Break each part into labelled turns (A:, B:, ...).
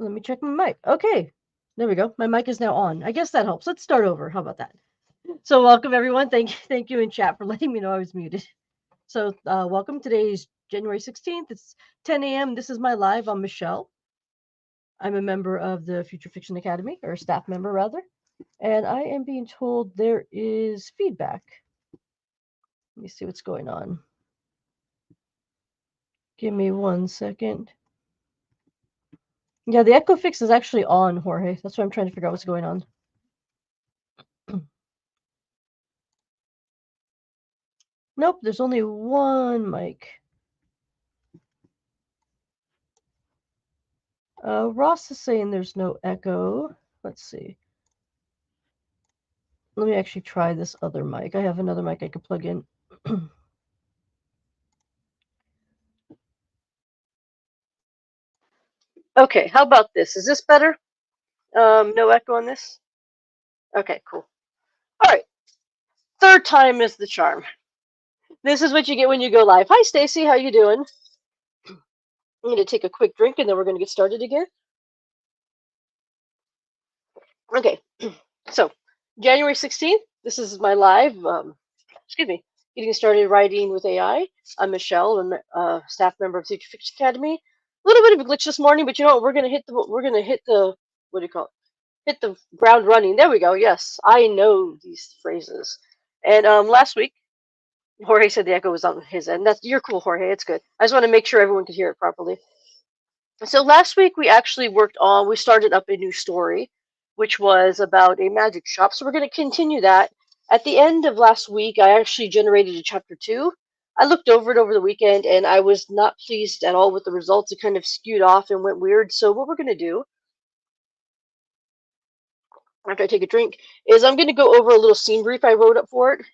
A: Let me check my mic. Okay, there we go. My mic is now on. I guess that helps. Let's start over. How about that? So welcome everyone. Thank you in chat for letting me know I was muted. So welcome. Today is January 16th. It's 10 a.m. This is my live. I'm Michelle. I'm a member of the Future Fiction Academy, or a staff member rather. And I am being told there is feedback. Let me see what's going on. Give me 1 second. Yeah, the echo fix is actually on, Jorge. That's why I'm trying to figure out what's going on. Nope, there's only one mic. Ross is saying there's no echo. Let's see. Let me actually try this other mic. I have another mic I could plug in. Okay, how about this? Is this better? No echo on this? Okay, cool. All right. Third time is the charm. This is what you get when you go live. Hi, Stacy. How you doing? I'm going to take a quick drink, and then we're going to get started again. Okay. So, January 16th, this is my live, excuse me, getting started writing with AI. I'm Michelle, I'm a staff member of Future Fiction Academy. A little bit of a glitch this morning, but you know what? We're gonna hit the what do you call it? Hit the ground running. There we go. Yes, I know these phrases. And last week, Jorge said the echo was on his end. You're cool, Jorge. It's good. I just want to make sure everyone could hear it properly. So last week we actually we started up a new story, which was about a magic shop. So we're going to continue that. At the end of last week, I actually generated a chapter 2. I looked over it over the weekend and I was not pleased at all with the results. It kind of skewed off and went weird. So what we're going to do, after I take a drink, is I'm going to go over a little scene brief I wrote up for it.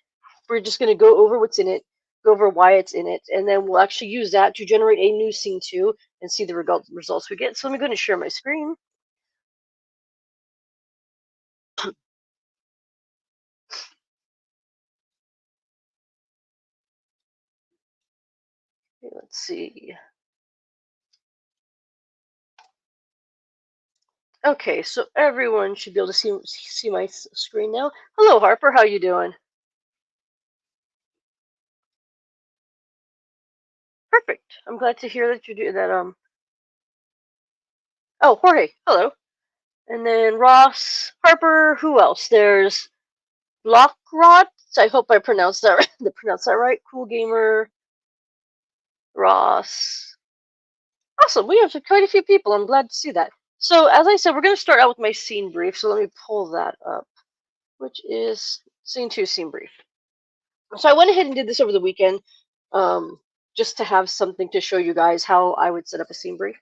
A: We're just going to go over what's in it, go over why it's in it, and then we'll actually use that to generate a new scene 2 and see the results we get. So let me go and share my screen. Let's see. Okay, so everyone should be able to see my screen now. Hello, Harper. How you doing? Perfect. I'm glad to hear that you do that. Oh, Jorge. Hello. And then Ross, Harper. Who else? There's Lockrot. I hope I pronounced that right. Cool Gamer. Ross. Awesome. We have quite a few people. I'm glad to see that. So, as I said, we're going to start out with my scene brief. So let me pull that up, which is scene 2 scene brief. So I went ahead and did this over the weekend, just to have something to show you guys how I would set up a scene brief.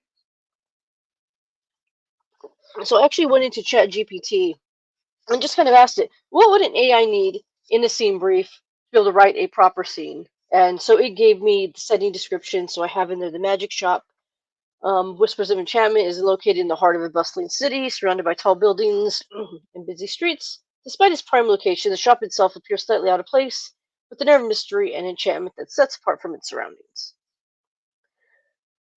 A: So I actually went into ChatGPT and just kind of asked it, what would an AI need in a scene brief to be able to write a proper scene? And so it gave me the setting description. So I have in there the magic shop. Whispers of Enchantment is located in the heart of a bustling city, surrounded by tall buildings and busy streets. Despite its prime location, the shop itself appears slightly out of place, with an air of mystery and enchantment that sets apart from its surroundings.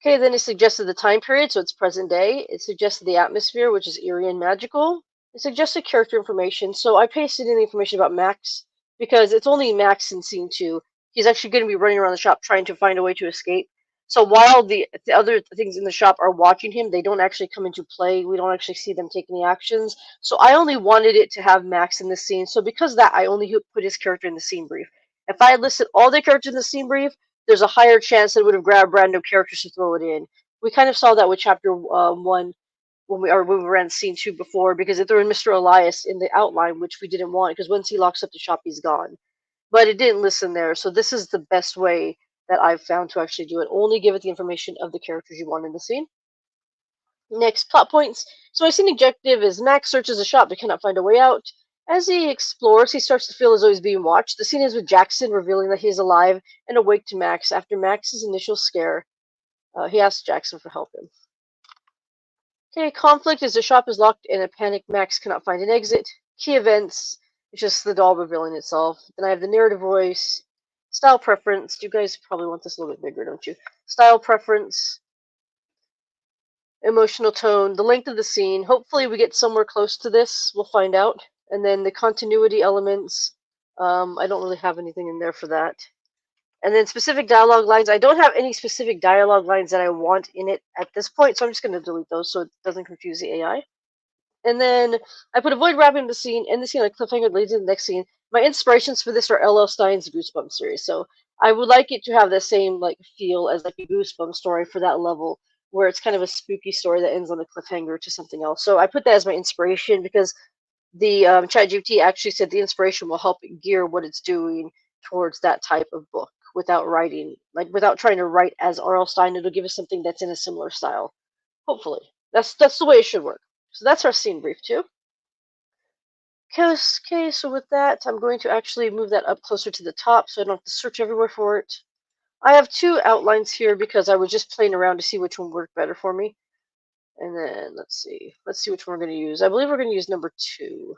A: Okay, then it suggested the time period, so it's present day. It suggested the atmosphere, which is eerie and magical. It suggested character information, so I pasted in the information about Max, because it's only Max in scene 2. He's actually going to be running around the shop trying to find a way to escape. So while the other things in the shop are watching him, they don't actually come into play. We don't actually see them take any actions. So I only wanted it to have Max in the scene. So because of that, I only put his character in the scene brief. If I had listed all the characters in the scene brief, there's a higher chance that it would have grabbed random characters to throw it in. We kind of saw that with chapter 1 when we ran scene 2 before, because it threw in Mr. Elias in the outline, which we didn't want, because once he locks up the shop, he's gone. But it didn't listen there, so this is the best way that I've found to actually do it. Only give it the information of the characters you want in the scene. Next, plot points. So my scene objective is Max searches a shop but cannot find a way out. As he explores, he starts to feel as though he's being watched. The scene ends with Jackson revealing that he is alive and awake to Max after Max's initial scare. He asks Jackson for help. Okay, conflict is the shop is locked and a panicked Max cannot find an exit. Key events, it's just the doll revealing itself. Then I have the narrative voice. Style preference. You guys probably want this a little bit bigger, don't you? Style preference. emotional tone, the length of the scene. Hopefully, we get somewhere close to this. We'll find out. And then the continuity elements. I don't really have anything in there for that. And then specific dialogue lines. I don't have any specific dialogue lines that I want in it at this point, so I'm just going to delete those so it doesn't confuse the AI. And then I put avoid wrapping the scene, end the scene like cliffhanger leads to the next scene. My inspirations for this are L.L. Stein's Goosebumps series, so I would like it to have the same like feel as like a Goosebumps story for that level, where it's kind of a spooky story that ends on a cliffhanger to something else. So I put that as my inspiration because the ChatGPT actually said the inspiration will help gear what it's doing towards that type of book without writing, like without trying to write as R.L. Stein. It'll give us something that's in a similar style. Hopefully, that's the way it should work. So that's our scene brief too. Okay, so with that, I'm going to actually move that up closer to the top so I don't have to search everywhere for it. I have two outlines here because I was just playing around to see which one worked better for me. And then let's see which one we're going to use. I believe we're going to use number 2.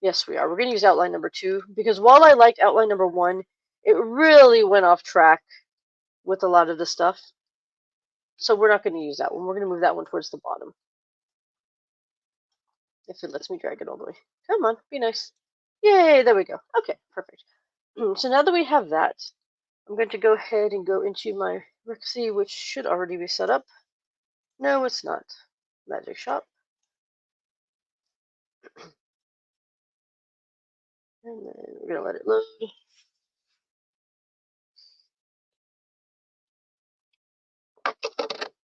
A: Yes, we are. We're going to use outline number 2 because while I liked outline number 1, it really went off track with a lot of the stuff. So we're not going to use that one. We're going to move that one towards the bottom. If it lets me drag it all the way. Come on, be nice. Yay, there we go. Okay, perfect. So now that we have that, I'm going to go ahead and go into my Rixie, which should already be set up. No, it's not. Magic Shop. And then we're going to let it load.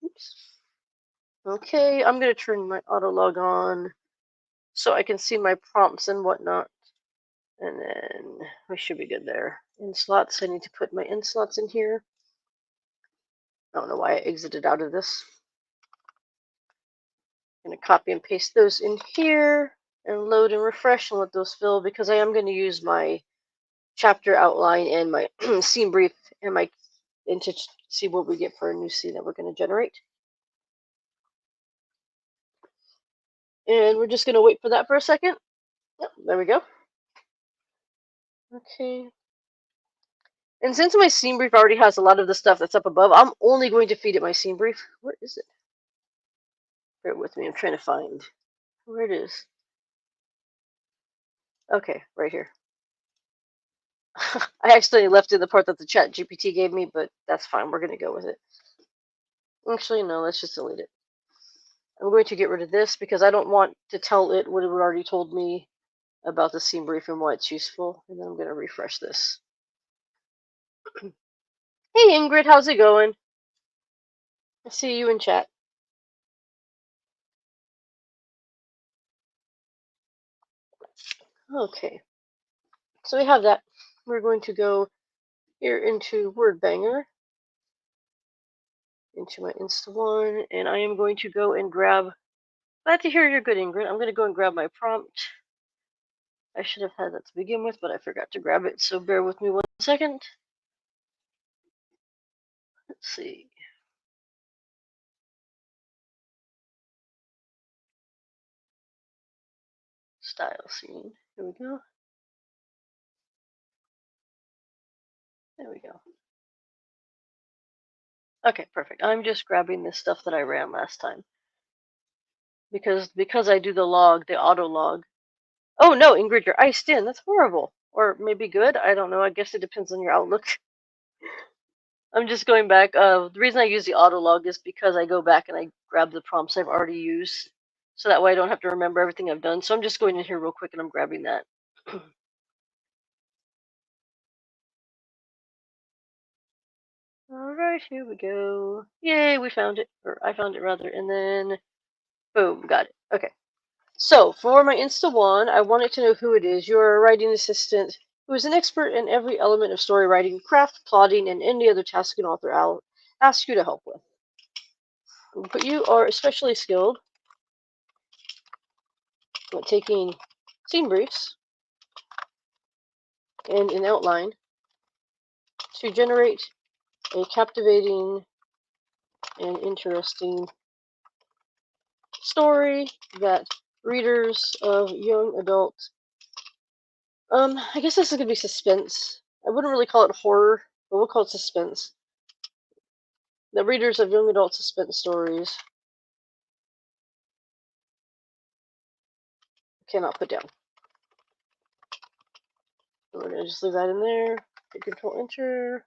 A: Oops. Okay, I'm going to turn my auto log on so I can see my prompts and whatnot. And then we should be good there. In slots, I need to put my in slots in here. I don't know why I exited out of this. I'm going to copy and paste those in here and load and refresh and let those fill because I am going to use my chapter outline and my scene brief and to see what we get for a new scene that we're going to generate. And we're just going to wait for that for a second. Yep, there we go. Okay. And since my scene brief already has a lot of the stuff that's up above, I'm only going to feed it my scene brief. Where is it? Bear with me. I'm trying to find where it is. Okay, right here. I accidentally left in the part that the ChatGPT gave me, but that's fine. We're going to go with it. Actually, no, let's just delete it. I'm going to get rid of this because I don't want to tell it what it already told me about the scene brief and why it's useful. And then I'm going to refresh this. Hey Ingrid, how's it going? I see you in chat. Okay, so we have that. We're going to go here into Wordbanger, into my Insta1, and I am going to go and grab. Glad to hear you're good, Ingrid. I'm going to go and grab my prompt. I should have had that to begin with, but I forgot to grab it, so bear with me 1 second. Let's see. Style scene. Here we go. There we go. Okay, perfect. I'm just grabbing this stuff that I ran last time. Because I do the log, the auto log. Oh no, Ingrid, you're iced in. That's horrible. Or maybe good. I don't know. I guess it depends on your outlook. I'm just going back. The reason I use the auto log is because I go back and I grab the prompts I've already used. So that way I don't have to remember everything I've done. So I'm just going in here real quick and I'm grabbing that. Alright, here we go. Yay, we found it. Or I found it rather. And then, boom, got it. Okay. So for my Insta1, I wanted to know who it is. You're a writing assistant who is an expert in every element of story writing, craft, plotting, and any other task an author asks you to help with. But you are especially skilled at taking scene briefs and an outline to generate a captivating and interesting story that readers of young adult I guess this is gonna be suspense. I wouldn't really call it horror, but we'll call it suspense. The readers of young adult suspense stories cannot put down. So we're going to just leave that in there. Hit Control Enter.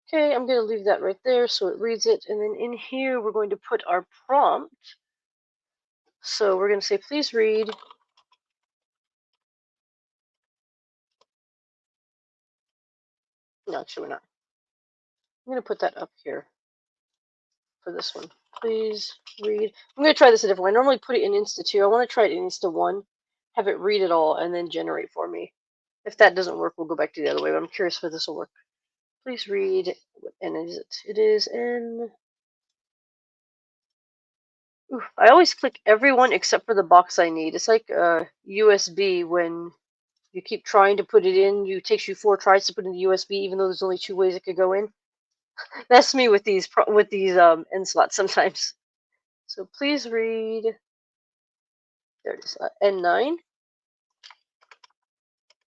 A: Okay, I'm going to leave that right there so it reads it. And then in here, we're going to put our prompt. So we're going to say, please read. No, actually, we're not. I'm going to put that up here for this one. Please read. I'm going to try this a different way. I normally put it in Insta 2. I want to try it in Insta 1. Have it read it all and then generate for me. If that doesn't work, we'll go back to the other way. But I'm curious if this will work. Please read. What N is it? It is N. Ooh, I always click everyone except for the box I need. It's like USB when you keep trying to put it in. It takes you 4 tries to put in the USB, even though there's only 2 ways it could go in. That's me with these end slots sometimes. So please read. There it is. N9.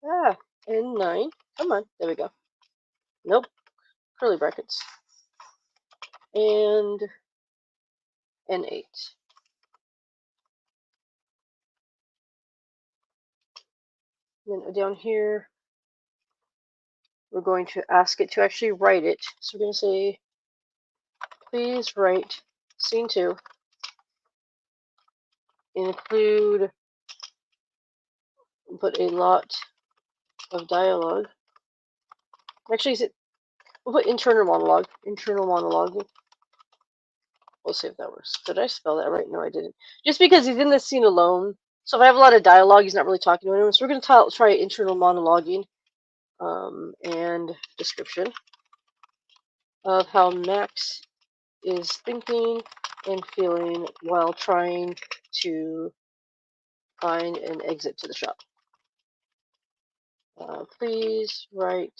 A: Ah, N9. Come on. There we go. Nope. Curly brackets. And N8. Then down here, we're going to ask it to actually write it. So we're going to say, please write scene 2. Include, put a lot of dialogue. Actually, we'll put internal monologue. Internal monologue. We'll see if that works. Did I spell that right? No, I didn't. Just because he's in this scene alone. So if I have a lot of dialogue, he's not really talking to anyone. So we're going to try internal monologuing. And description of how Max is thinking and feeling while trying to find an exit to the shop. Please write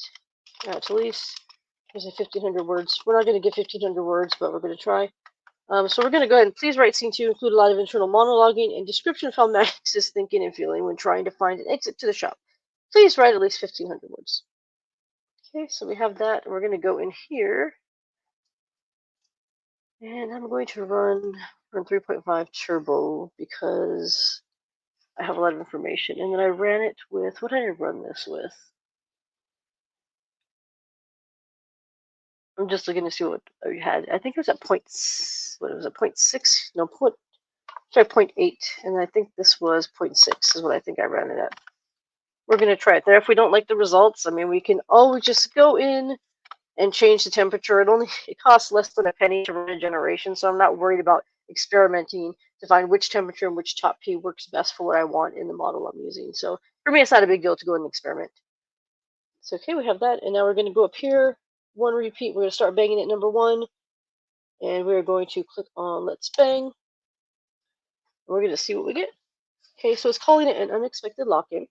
A: at least, there's 1,500 words. We're not going to get 1,500 words, but we're going to try. So we're going to go ahead and please write scene 2, include a lot of internal monologuing and description of how Max is thinking and feeling when trying to find an exit to the shop. Please write at least 1,500 words. Okay, so we have that, and we're going to go in here. And I'm going to run 3.5 turbo because I have a lot of information. And then I ran it with, what did I run this with? I'm just looking to see what I had. I think it was at what was it, 0.6? No, sorry, 0.8. And I think this was 0.6 is what I think I ran it at. We're going to try it there. If we don't like the results, I mean, we can always just go in and change the temperature. It costs less than a penny to run a generation, so I'm not worried about experimenting to find which temperature and which top P works best for what I want in the model I'm using. So for me, it's not a big deal to go and experiment. So okay, we have that, and now we're going to go up here, 1 repeat. We're going to start banging at number 1, and we're going to click on Let's Bang. We're going to see what we get. Okay, so it's calling it an unexpected lock-in.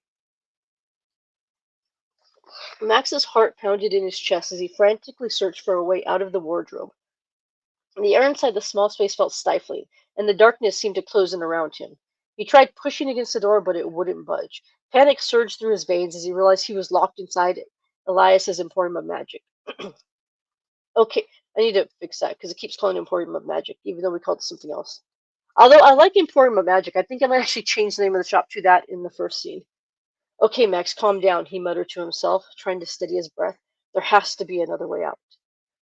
A: Max's heart pounded in his chest as he frantically searched for a way out of the wardrobe. The air inside the small space felt stifling, and the darkness seemed to close in around him. He tried pushing against the door, but it wouldn't budge. Panic surged through his veins as he realized he was locked inside Elias's Emporium of Magic. Okay, I need to fix that because it keeps calling Emporium of Magic, even though we called it something else. Although I like Emporium of Magic, I think I might actually change the name of the shop to that in the first scene. Okay, Max, calm down, he muttered to himself, trying to steady his breath. There has to be another way out.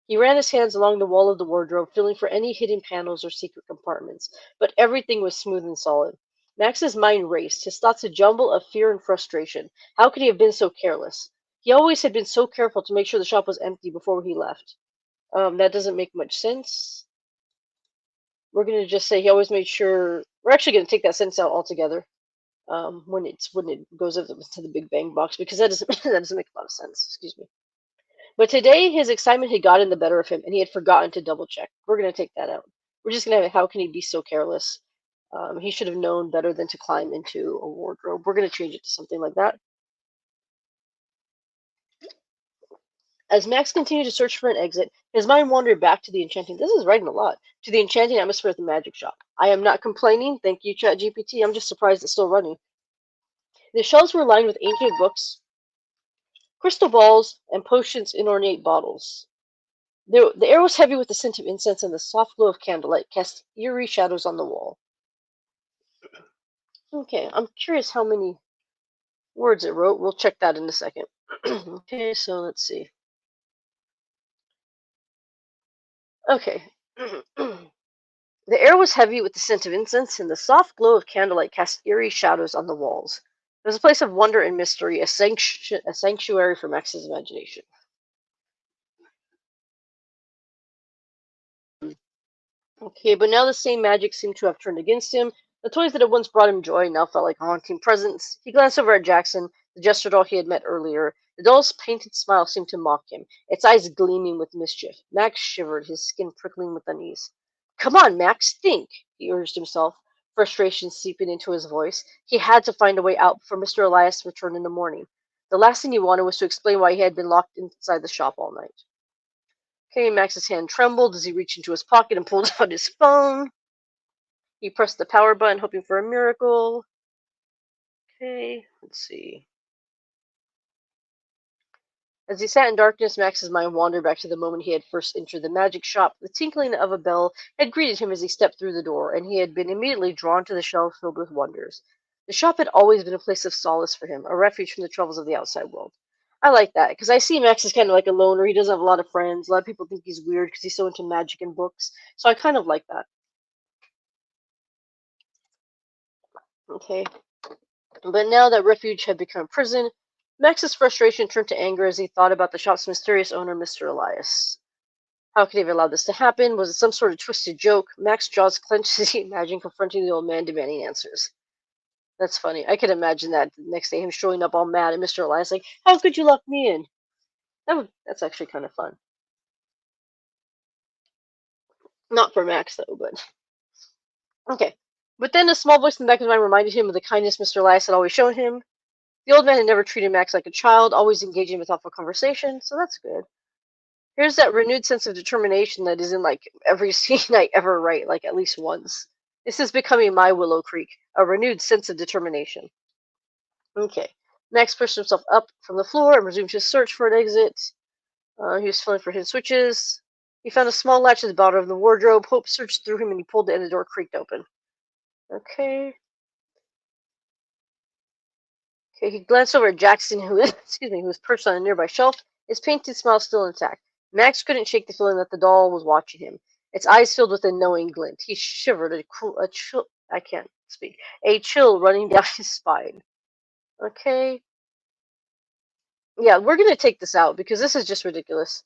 A: He ran his hands along the wall of the wardrobe, feeling for any hidden panels or secret compartments, but everything was smooth and solid. Max's mind raced, his thoughts a jumble of fear and frustration. How could he have been so careless? He always had been so careful to make sure the shop was empty before he left. That doesn't make much sense. We're going to just say he always made sure. We're actually going to take that sentence out altogether. When it goes up to the Big Bang box, because that doesn't make a lot of sense. Excuse me. But today his excitement had gotten the better of him, and he had forgotten to double check. We're gonna take that out. We're just gonna have how can he be so careless? He should have known better than to climb into a wardrobe. We're gonna change it to something like that. As Max continued to search for an exit, his mind wandered back to the enchanting. This is writing a lot. To the enchanting atmosphere of the magic shop. I am not complaining. Thank you, ChatGPT. I'm just surprised it's still running. The shelves were lined with ancient books, crystal balls, and potions in ornate bottles. The air was heavy with the scent of incense, and the soft glow of candlelight cast eerie shadows on the wall. Okay, I'm curious how many words it wrote. We'll check that in a second. Okay, so let's see. Okay. The air was heavy with the scent of incense, and the soft glow of candlelight cast eerie shadows on the walls. It was a place of wonder and mystery, a sanctuary for Max's imagination. Okay, but now the same magic seemed to have turned against him. The toys that had once brought him joy now felt like haunting presence. He glanced over at Jackson, the jester doll he had met earlier. The doll's painted smile seemed to mock him, its eyes gleaming with mischief. Max shivered, his skin prickling with unease. Come on, Max, think, he urged himself, frustration seeping into his voice. He had to find a way out before Mr. Elias returned in the morning. The last thing he wanted was to explain why he had been locked inside the shop all night. Okay, Max's hand trembled as he reached into his pocket and pulled out his phone. He pressed the power button, hoping for a miracle. Okay, let's see. As he sat in darkness, Max's mind wandered back to the moment he had first entered the magic shop. The tinkling of a bell had greeted him as he stepped through the door, and he had been immediately drawn to the shelf filled with wonders. The shop had always been a place of solace for him, a refuge from the troubles of the outside world. I like that because I see Max as kind of like a loner. He doesn't have a lot of friends. A lot of people think he's weird because he's so into magic and books. So I kind of like that. Okay. But now that refuge had become a prison, Max's frustration turned to anger as he thought about the shop's mysterious owner, Mr. Elias. How could he have allowed this to happen? Was it some sort of twisted joke? Max's jaws clenched as he imagined confronting the old man demanding answers. That's funny. I could imagine that the next day him showing up all mad at Mr. Elias, like, "How could you lock me in?" That's actually kind of fun. Not for Max though, but okay. But then a small voice in the back of his mind reminded him of the kindness Mr. Elias had always shown him. The old man had never treated Max like a child, always engaging with thoughtful conversation, so that's good. Here's that renewed sense of determination that is in like every scene I ever write, like at least once. This is becoming my Willow Creek, a renewed sense of determination. Okay. Max pushed himself up from the floor and resumed his search for an exit. He was feeling for hidden switches. He found a small latch at the bottom of the wardrobe. Hope searched through him and he pulled it and the door creaked open. Okay. Okay, he glanced over at Jackson, who excuse me, who was perched on a nearby shelf, his painted smile still intact. Max couldn't shake the feeling that the doll was watching him. Its eyes filled with a knowing glint. He shivered, a chill. I can't speak. A chill running down his spine. Okay, yeah, we're gonna take this out because this is just ridiculous.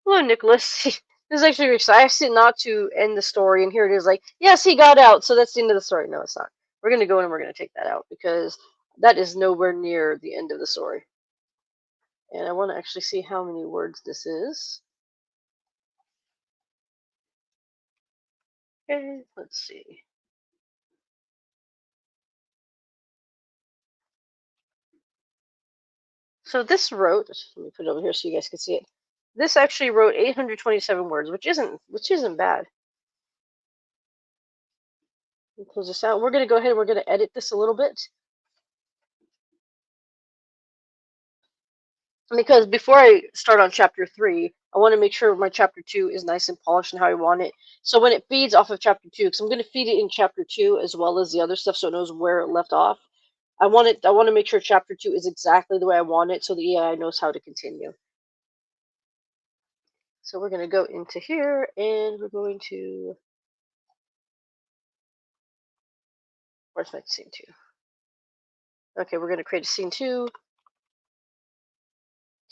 A: Hello, Nicholas. This is actually exciting. I asked it not to end the story, and here it is. Like, yes, he got out, so that's the end of the story. No, it's not. We're gonna go in and we're gonna take that out because that is nowhere near the end of the story. And I want to actually see how many words this is. Okay, let's see. So this wrote. Let me put it over here so you guys can see it. This actually wrote 827 words, which isn't bad. Let me close this out. We're gonna go ahead and we're gonna edit this a little bit because before I start on chapter 3, I want to make sure my chapter 2 is nice and polished and how I want it. So when it feeds off of chapter 2, because I'm going to feed it in chapter 2 as well as the other stuff, so it knows where it left off. I want it. I want to make sure chapter 2 is exactly the way I want it, so the AI knows how to continue. So we're going to go into here, and we're going to. Where's my scene 2? Okay, we're going to create a scene 2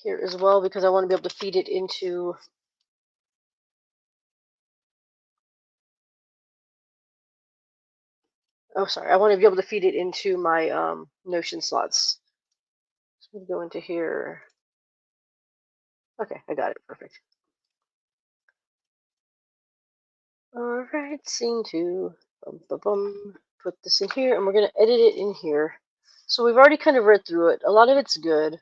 A: here as well because I want to be able to feed it into. Oh, sorry. I want to be able to feed it into my Notion slots. So we go into here. Okay, I got it. Perfect. All right, scene 2. Bum, bum, bum. Put this in here, and we're going to edit it in here. So we've already kind of read through it. A lot of it's good.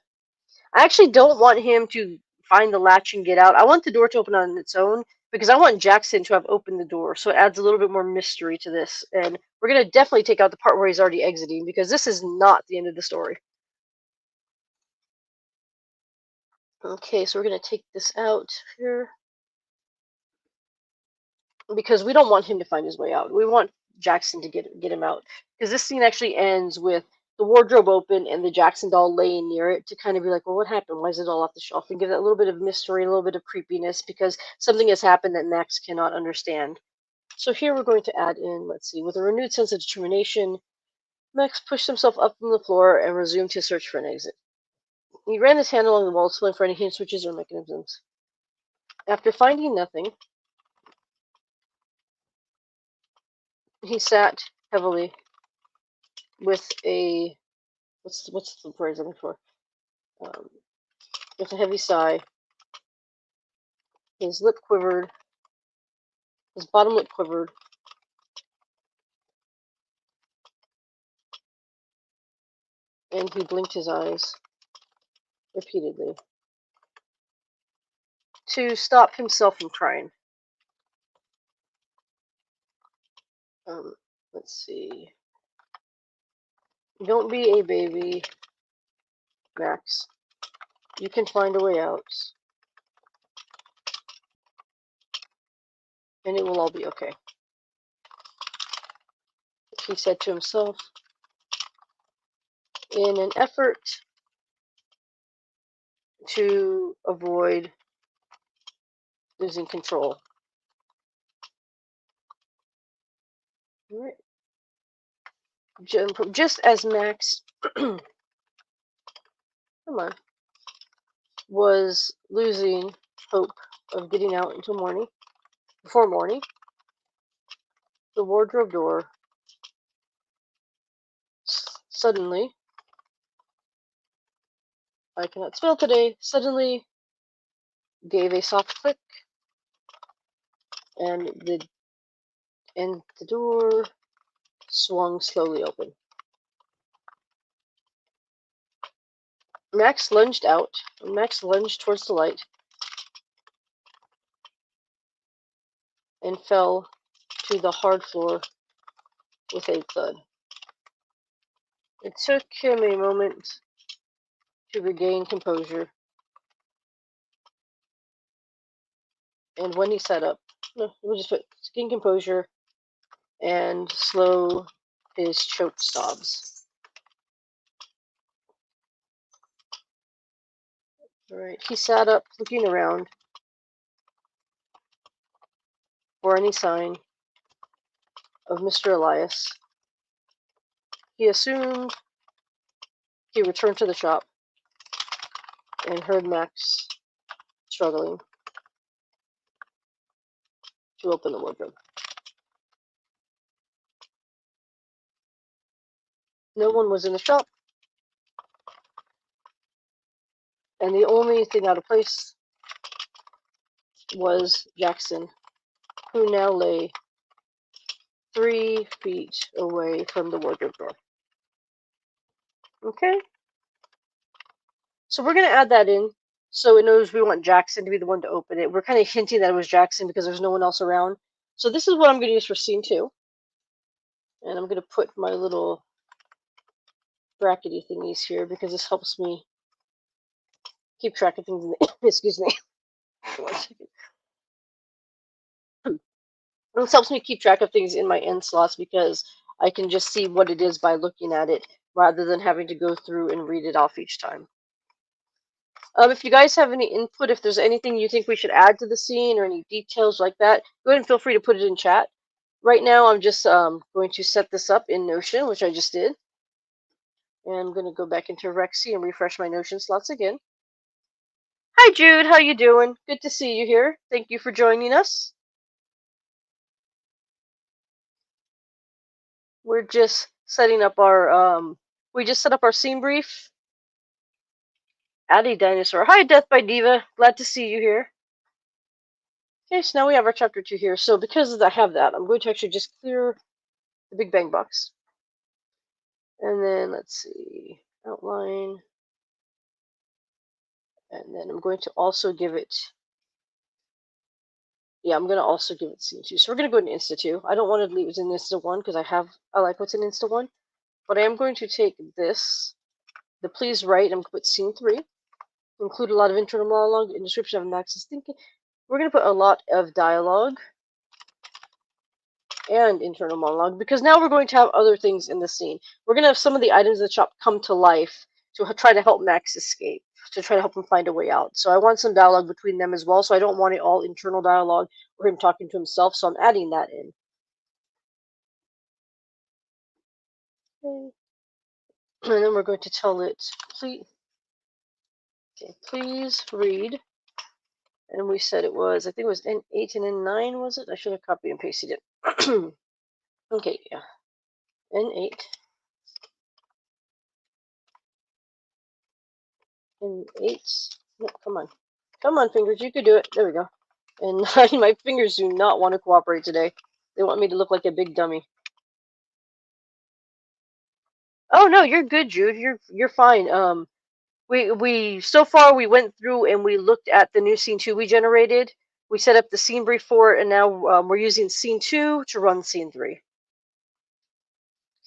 A: I actually don't want him to find the latch and get out. I want the door to open on its own because I want Jackson to have opened the door. So it adds a little bit more mystery to this. And we're going to definitely take out the part where he's already exiting because this is not the end of the story. Okay, so we're going to take this out here. because we don't want him to find his way out. We want Jackson to get him out, because this scene actually ends with the wardrobe open and the Jackson doll laying near it to kind of be like, well, what happened? Why is it all off the shelf? And give that a little bit of mystery, a little bit of creepiness, because something has happened that Max cannot understand. So here we're going to add in, let's see, with a renewed sense of determination, Max pushed himself up from the floor and resumed his search for an exit. He ran his hand along the walls, feeling for any hidden switches or mechanisms. After finding nothing, he sat heavily with a what's the phrase I'm looking for? With a heavy sigh. His lip quivered. His bottom lip quivered. And he blinked his eyes repeatedly to stop himself from crying. Let's see. Don't be a baby, Max. You can find a way out. And it will all be okay. He said to himself, in an effort to avoid losing control. All right. Just as Max come on, was losing hope of getting out until morning, before morning, the wardrobe door suddenly, I cannot spell today, suddenly gave a soft click, and the door swung slowly open. Max lunged out. Max lunged towards the light and fell to the hard floor with a thud. It took him a moment to regain composure, and when he sat up, no, we'll just put gain composure and slow his choked sobs. All right, he sat up, looking around for any sign of Mr. Elias. He assumed he returned to the shop and heard Max struggling to open the wardrobe. No one was in the shop, and the only thing out of place was Jackson, who now lay 3 feet away from the wardrobe door. Okay? So we're going to add that in so it knows we want Jackson to be the one to open it. We're kind of hinting that it was Jackson because there's no one else around. So this is what I'm going to use for scene 2. And I'm going to put my little brackety thingies here because this helps me keep track of things in the excuse me. 1 second. This helps me keep track of things in my end slots because I can just see what it is by looking at it rather than having to go through and read it off each time. If you guys have any input, if there's anything you think we should add to the scene or any details like that, go ahead and feel free to put it in chat. Right now, I'm just going to set this up in Notion, which I just did. And I'm going to go back into Rexy and refresh my Notion slots again. Hi, Jude. How you doing? Good to see you here. Thank you for joining us. We're just setting up our, we just set up our scene brief. Addy Dinosaur. Hi, Death by Diva. Glad to see you here. Okay, so now we have our chapter 2 here. So because I have that, I'm going to actually just clear the Big Bang box. And then let's see, outline. And then I'm going to also give it, I'm going to also give it scene 2. So we're going to go into Insta 2. I don't want to leave it in Insta 1 because I like what's in Insta 1. But I am going to take this, the please write, I'm going to put scene 3. Include a lot of internal monologue and description of Max's thinking. We're going to put a lot of dialogue. and internal monologue, because now we're going to have other things in the scene. We're going to have some of the items in the shop come to life to try to help Max escape, to try to help him find a way out. So I want some dialogue between them as well. So I don't want it all internal dialogue or him talking to himself. So I'm adding that in. Okay. And then we're going to tell it, please read. And we said it was, I think it was N8 and N9, was it? I should have copied and pasted it. Okay, yeah. N8. N8. No, come on. Come on, fingers, you could do it. There we go. And my fingers do not want to cooperate today. They want me to look like a big dummy. Oh no, you're good, Jude. You're fine. We so far we went through and we looked at the new scene 2 we generated. We set up the scene brief for it, and now we're using scene 2 to run scene 3.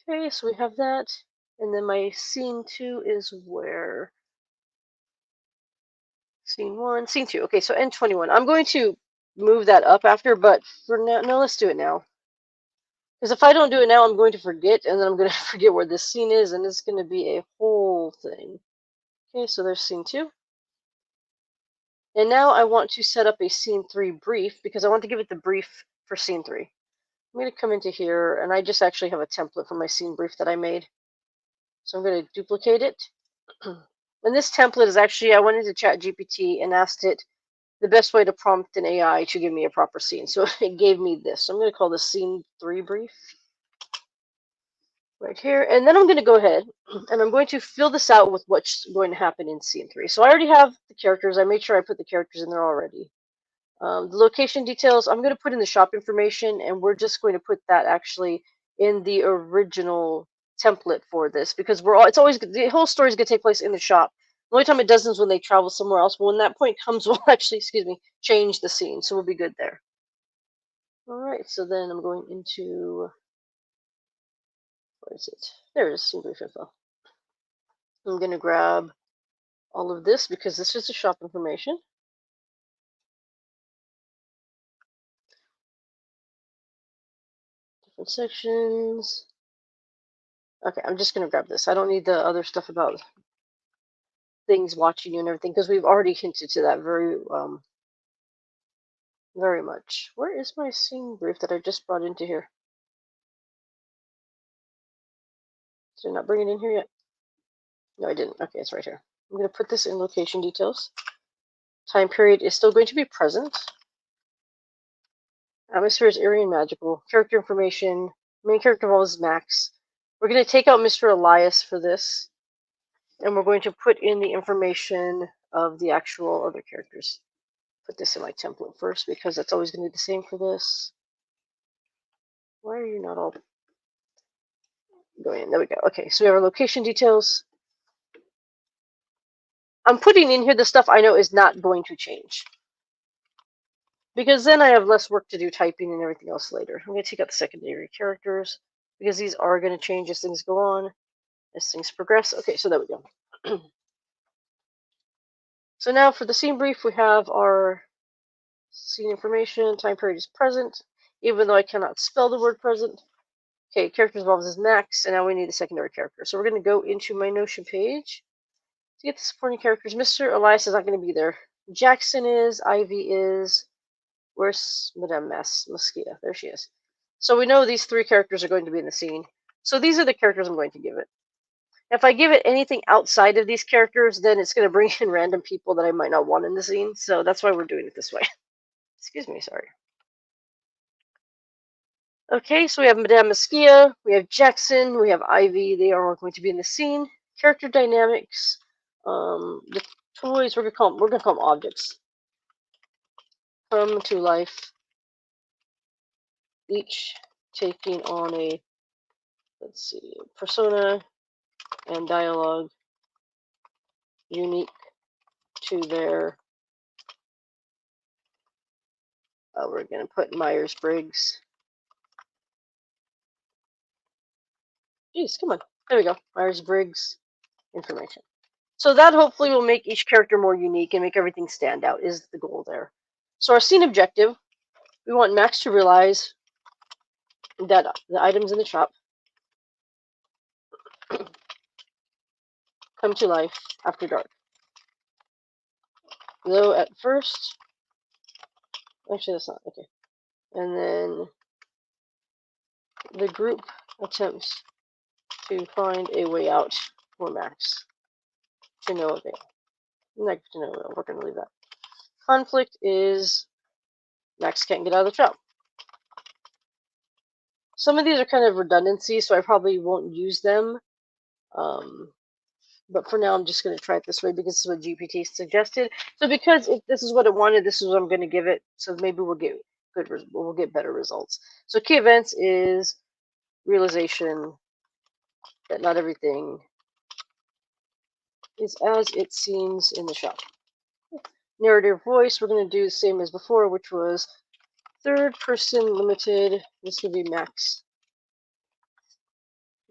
A: Okay, so we have that, and then my scene 2 is where? Scene 1, scene 2. Okay, so N21. I'm going to move that up after, but for now, no, let's do it now. Because if I don't do it now, I'm going to forget, and then I'm going to forget where this scene is, and it's going to be a whole thing. Okay, so there's scene 2. And now I want to set up a scene 3 brief, because I want to give it the brief for scene 3. I'm going to come into here, and I just actually have a template for my scene brief that I made. So I'm going to duplicate it. And this template is actually, I went into ChatGPT and asked it the best way to prompt an AI to give me a proper scene. So it gave me this. So I'm going to call this scene 3 brief. Right here. And then I'm going to go ahead and I'm going to fill this out with what's going to happen in scene 3. So I already have the characters. I made sure I put the characters in there already. The location details, I'm going to put in the shop information, and we're just going to put that actually in the original template for this, because it's always, the whole story is going to take place in the shop. The only time it doesn't is when they travel somewhere else. But when that point comes, we'll actually, change the scene. So we'll be good there. All right. So then I'm going into, where is it? There it is, scene brief info. I'm going to grab all of this because this is the shop information. Different sections. Okay, I'm just going to grab this. I don't need the other stuff about things watching you and everything, because we've already hinted to that very much. Where is my scene brief that I just brought into here? Did I not bring it in here yet? No, I didn't. Okay, it's right here. I'm going to put this in location details. Time period is still going to be present. Atmosphere is eerie and magical. Character information. Main character involved is Max. We're going to take out Mr. Elias for this, and we're going to put in the information of the actual other characters. Put this in my template first, because that's always going to be the same for this. Why are you not all going in? There we go. Okay, so we have our location details. I'm putting in here the stuff I know is not going to change, because then I have less work to do typing and everything else later. I'm going to take out the secondary characters, because these are going to change as things go on, as things progress. Okay, so there we go. So now for the scene brief, we have our scene information. Time period is present, even though I cannot spell the word present. Okay, characters involved is Max, and now we need the secondary character. So we're going to go into my Notion page to get the supporting characters. Mr. Elias is not going to be there. Jackson is, Ivy is, where's Madame Mosquita? There she is. So we know these 3 characters are going to be in the scene. So these are the characters I'm going to give it. If I give it anything outside of these characters, then it's going to bring in random people that I might not want in the scene. So that's why we're doing it this way. Excuse me, sorry. Okay, so we have Madame Mosquita, we have Jackson, we have Ivy. They are all going to be in the scene. Character dynamics. The toys, we're gonna call them objects. Come to life. Each taking on a, let's see, persona and dialogue unique to their, we're going to put Myers-Briggs. Jeez, come on. There we go. Myers-Briggs information. So that hopefully will make each character more unique and make everything stand out, is the goal there. So our scene objective, we want Max to realize that the items in the shop come to life after dark. Though at first, actually that's not okay. And then the group attempts to find a way out for Max to no avail. Not to no avail. We're going to leave that. Conflict is Max can't get out of the trap. Some of these are kind of redundancy, so I probably won't use them. But for now, I'm just going to try it this way because this is what GPT suggested. So because this is what it wanted, this is what I'm going to give it. So maybe we'll get better results. So key events is realization that not everything is as it seems in the shop. Narrative voice, we're going to do the same as before, which was third person limited. This could be Max.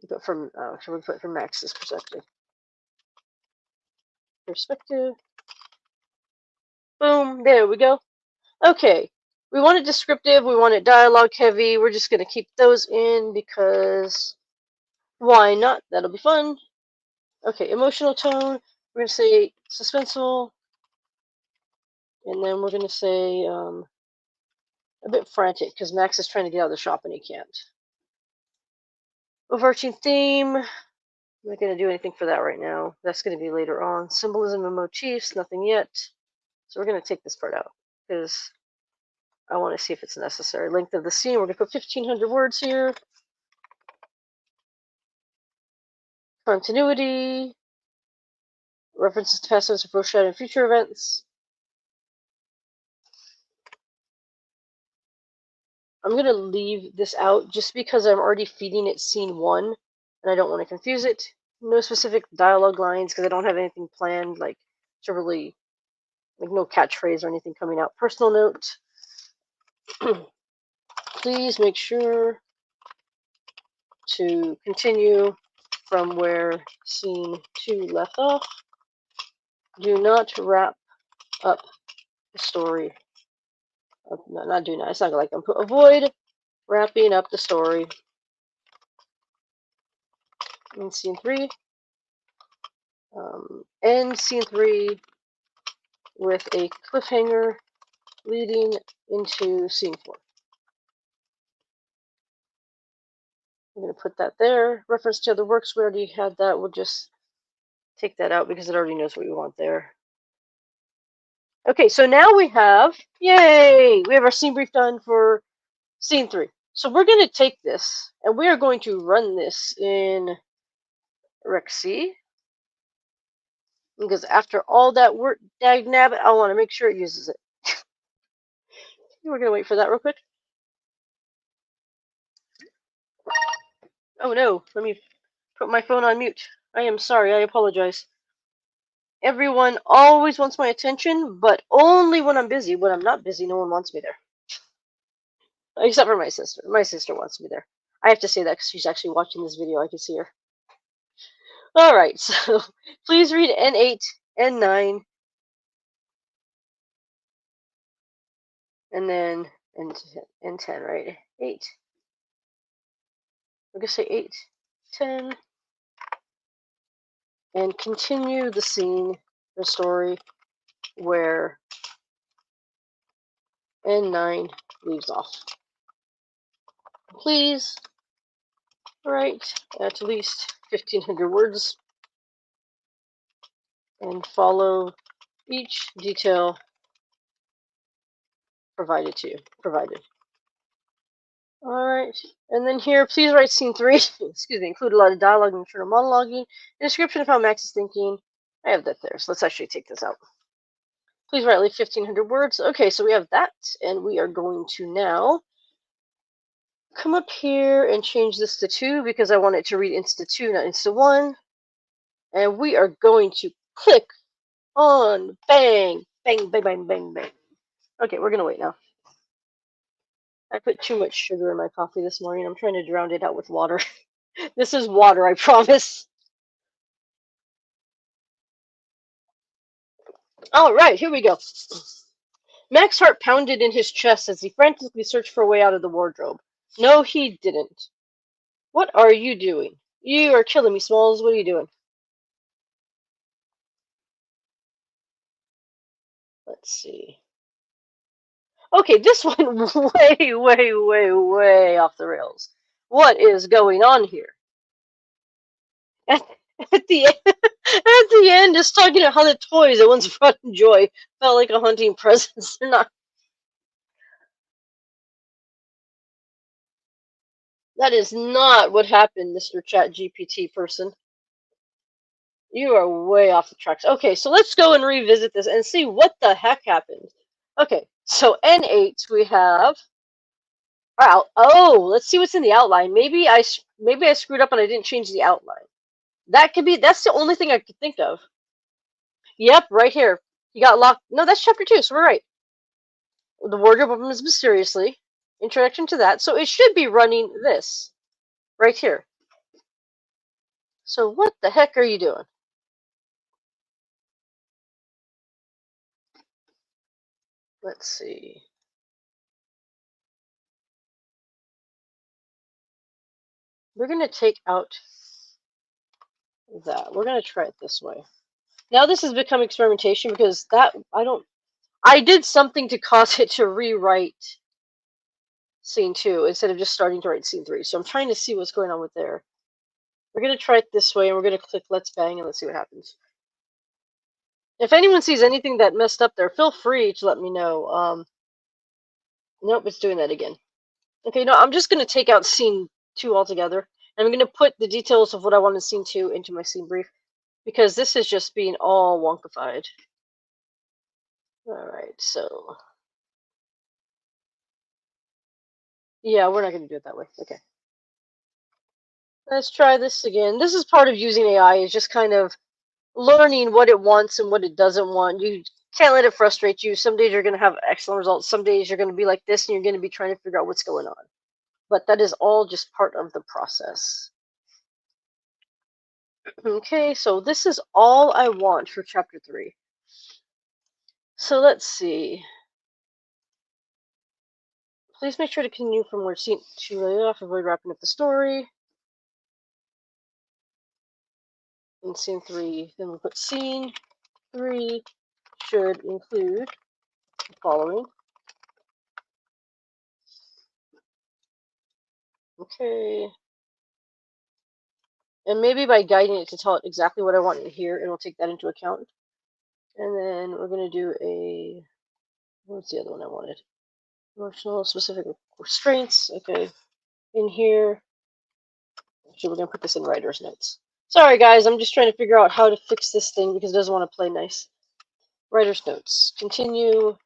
A: But from should we put from Max's perspective? Boom, there we go. Okay, we want it descriptive, we want it dialogue heavy. We're just going to keep those in because why not? That'll be fun. Okay, emotional tone, we're going to say suspenseful, and then we're going to say a bit frantic because Max is trying to get out of the shop and he can't. Overarching theme, I'm not going to do anything for that right now. That's going to be later on. Symbolism and motifs, nothing yet. So we're going to take this part out because I want to see if it's necessary. Length of the scene, we're going to put 1,500 words here. Continuity, references to past events or foreshadowing future events. I'm going to leave this out just because I'm already feeding it scene 1 and I don't want to confuse it. No specific dialogue lines because I don't have anything planned like to really, like no catchphrase or anything coming out. Personal note, please make sure to continue from where scene 2 left off. Do not wrap up the story. No, not do not. It's not like I'm avoid wrapping up the story in scene 3. End scene 3 with a cliffhanger leading into scene 4. I'm going to put that there. Reference to other works, we already had that. We'll just take that out because it already knows what we want there. Okay, so now we have, yay, we have our scene brief done for scene 3. So we're going to take this and we are going to run this in Rexy. Because after all that work, dagnabbit, I want to make sure it uses it. We're going to wait for that real quick. Oh no, let me put my phone on mute. I am sorry, I apologize. Everyone always wants my attention, but only when I'm busy. When I'm not busy, no one wants me there. Except for my sister. My sister wants me there. I have to say that because she's actually watching this video. I can see her. Alright, so please read N8, N9, and then N10, right? 8. We're going to say 8, 10, and continue the scene, the story, where N9 leaves off. Please write at least 1,500 words and follow each detail provided. Alright, and then here, please write scene 3, excuse me, include a lot of dialogue and internal monologuing, a description of how Max is thinking. I have that there, so let's actually take this out. Please write at least 1,500 words. Okay, so we have that, and we are going to now come up here and change this to 2 because I want it to read Insta 2, not Insta 1. And we are going to click on bang, bang, bang, bang, bang, bang. Okay, we're going to wait now. I put too much sugar in my coffee this morning. I'm trying to drown it out with water. This is water, I promise. All right, here we go. Max's heart pounded in his chest as he frantically searched for a way out of the wardrobe. No, he didn't. What are you doing? You are killing me, Smalls. What are you doing? Let's see. Okay, this went way off the rails. What is going on here? At, at the at the end, just talking about how the toys that once brought him joy felt like a hunting presence. They're not. That is not what happened, Mr. Chat GPT person. You are way off the tracks. Okay, so let's go and revisit this and see what the heck happened. Okay, so N8 we have. Oh, let's see what's in the outline. Maybe I screwed up and I didn't change the outline. That could be. That's the only thing I could think of. Yep, right here. He got locked. No, that's chapter 2. So we're right. The wardrobe opens mysteriously. Introduction to that. So it should be running this right here. So what the heck are you doing? Let's see. We're going to take out that. We're going to try it this way. Now this has become experimentation because that I did something to cause it to rewrite scene 2 instead of just starting to write scene 3. So I'm trying to see what's going on with there. We're going to try it this way and we're going to click let's bang and let's see what happens. If anyone sees anything that messed up there, feel free to let me know. Nope, it's doing that again. Okay, no, I'm just going to take out scene 2 altogether. And I'm going to put the details of what I want in scene 2 into my scene brief. Because this is just being all wonkified. Alright, so... yeah, we're not going to do it that way. Okay. Let's try this again. This is part of using AI, is just kind of learning what it wants and what it doesn't want. You can't let it frustrate you. Some days you're going to have excellent results. Some days you're going to be like this and you're going to be trying to figure out what's going on. But that is all just part of the process. Okay, so this is all I want for chapter 3. So let's see. Please make sure to continue from where scene 2 left off, avoid wrapping up the story. In scene 3, then we'll put scene 3 should include the following. Okay. And maybe by guiding it to tell it exactly what I want to hear, it'll take that into account. And then we're going to do a, what's the other one I wanted? Emotional specific restraints. Okay. In here, actually, we're going to put this in writer's notes. Sorry, guys, I'm just trying to figure out how to fix this thing because it doesn't want to play nice. Writer's notes. Continue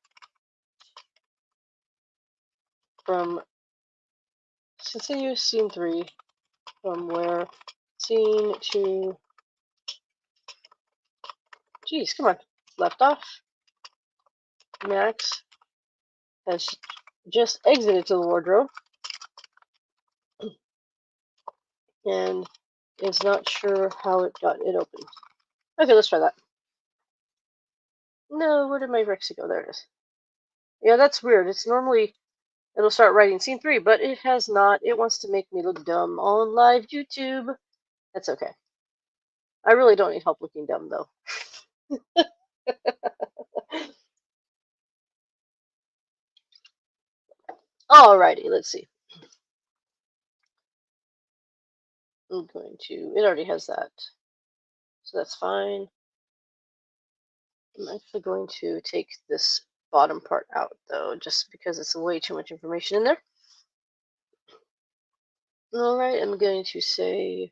A: scene 3 from where scene 2, geez, come on, left off. Max has just exited to the wardrobe and is not sure how it got it open. Okay, let's try that. No, where did my Rexy go? There it is. Yeah, that's weird. It's normally, it'll start writing scene 3, but it has not. It wants to make me look dumb on live YouTube. That's okay. I really don't need help looking dumb, though. Alrighty, let's see. I'm going to, it already has that. So that's fine. I'm actually going to take this bottom part out, though, just because it's way too much information in there. Alright, I'm going to say,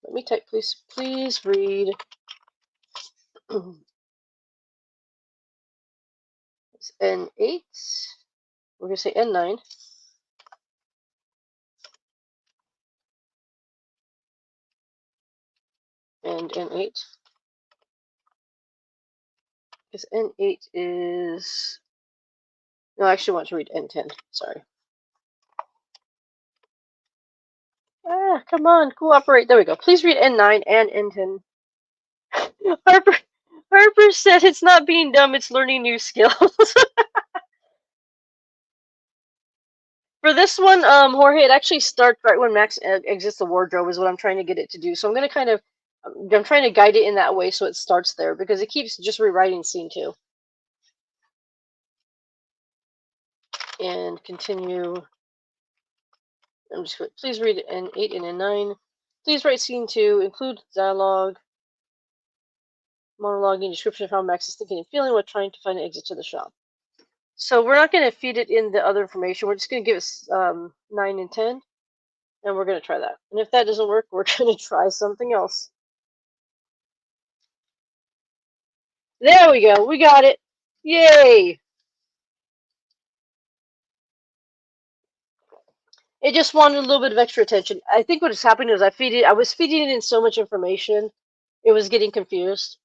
A: let me type, please. Please read. It's N8. We're going to say N9. And N8. Because N8 is... no, I actually want to read N10. Sorry. Ah, come on, cooperate. There we go. Please read N9 and N10. Harper said it's not being dumb, it's learning new skills. For this one, Jorge, it actually starts right when Max exits the wardrobe is what I'm trying to get it to do. So I'm gonna kind of, I'm trying to guide it in that way so it starts there because it keeps just rewriting scene 2. And continue. I'm just please read N8 and N9. Please write scene 2. Include dialogue, monologuing, description of how Max is thinking and feeling while trying to find an exit to the shop. So we're not going to feed it in the other information. We're just going to give it 9 and 10. And we're going to try that. And if that doesn't work, we're going to try something else. There we go. We got it. Yay! It just wanted a little bit of extra attention. I think what is happening is I was feeding it in so much information, it was getting confused.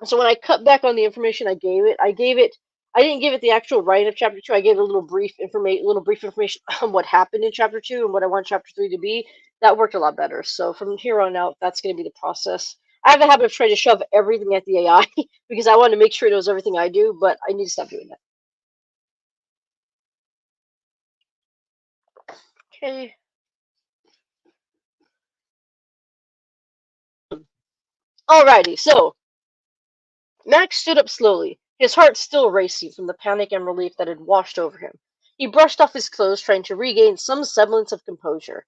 A: So when I cut back on the information I didn't give it the actual writing of chapter 2. I gave it a little brief information on what happened in chapter 2 and what I want chapter 3 to be. That worked a lot better. So from here on out, that's going to be the process. I have a habit of trying to shove everything at the AI because I want to make sure it knows everything I do, but I need to stop doing that. Okay. Alrighty, so Max stood up slowly, his heart still racing from the panic and relief that had washed over him. He brushed off his clothes, trying to regain some semblance of composure.